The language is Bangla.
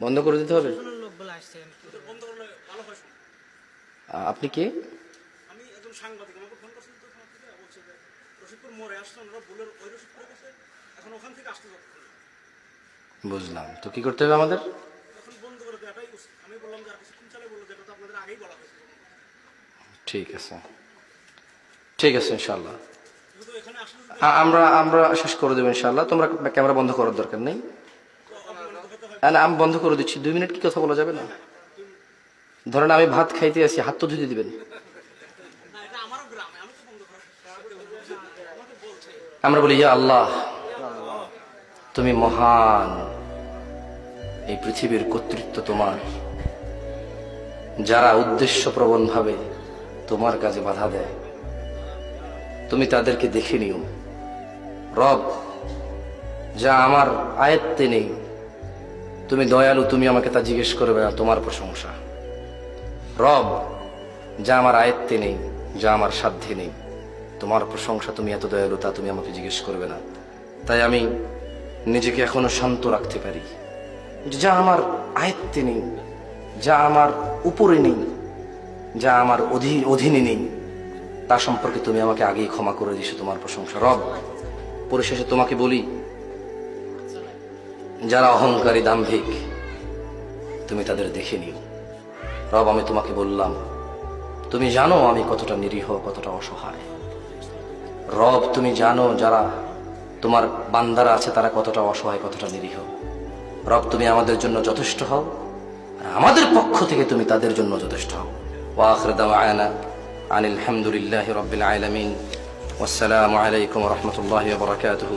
বন্ধ করে দিতে হবে। প্রশাসনের লোক বলে আসছে বন্ধ করলে ভালো হয়। আপনি কে? আমি একজন সাংবাদিক, আমাকে ফোন করছিল তো ওখান থেকে, বলছে যে রশিদপুর মোড়ে আসছেন ওরা ভুলের ওই রশিদপুরে গেছে, এখন ওখান থেকে আসতে যতক্ষণ লাগে। বুঝলাম, তো কি করতে হবে আমাদের? এখন বন্ধ করে দেওয়াটাই উচিত। আমি বললাম যে আর কিছুক্ষণ চালে, বললো যেটা তো আপনাদের আগেই বলা হয়েছিল। ঠিক আছে, ঠিক আছে, ইনশাল্লাহ কিন্তু এখানে আসলে আমরা আমরা শেষ করে দেবো ইনশাল্লাহ। তোমরা ক্যামেরা বন্ধ করার দরকার নেই। না, আমি বন্ধ করে দিচ্ছি। 2 মিনিট কি কথা বলা যাবে না? ধরেন আমি ভাত খাইতে আছি, হাত তো ধুতে দিবেন। না, এটা আমারও গ্রামে, আমি তো বন্ধ করার আমাকে বলছে। আমরা বলি ইয়া আল্লাহ, তুমি মহান, এই পৃথিবীর কর্তৃত্ব তোমার। যারা উদ্দেশ্যপ্রবণ ভাবে তোমার কাজে বাধা দেয়, তুমি তাদেরকে দেখে নিও। রব, যা আমার আয়ত্তে নেই, তুমি দয়ালু, তুমি আমাকে তা জিজ্ঞেস করবে না, তোমার প্রশংসা। রব, যা আমার আয়ত্তে নেই, যা আমার সাধ্যে নেই, তোমার প্রশংসা, তুমি এত দয়ালু, তা তুমি আমাকে জিজ্ঞেস করবে না। তাই আমি নিজেকে এখনো শান্ত রাখতে পারি। যা আমার আয়ত্তে নেই, যা আমার উপরে নেই, যা আমার অধীনে নেই, তা সম্পর্কে তুমি আমাকে আগেই ক্ষমা করে দিছো, তোমার প্রশংসা। রব, পরিশেষে তোমাকে বলি, যারা অহংকারী দাম্ভিক, তুমি তাদের দেখে নিও। রব, আমি তোমাকে বললাম, তুমি জানো আমি কতটা নিরীহ, কতটা অসহায়। রব, তুমি জানো যারা তোমার বান্দারা আছে তারা কতটা অসহায়, কতটা নিরীহ। রব, তুমি আমাদের জন্য যথেষ্ট হও, আর আমাদের পক্ষ থেকে তুমি তাদের জন্য যথেষ্ট হও। ওয়া আখিরু দাওয়ানা আনিল হামদুলিল্লাহি রাব্বিল আলামিন। ওয়াসসালামু আলাইকুম ওয়া রাহমাতুল্লাহি ওয়া বারাকাতুহু।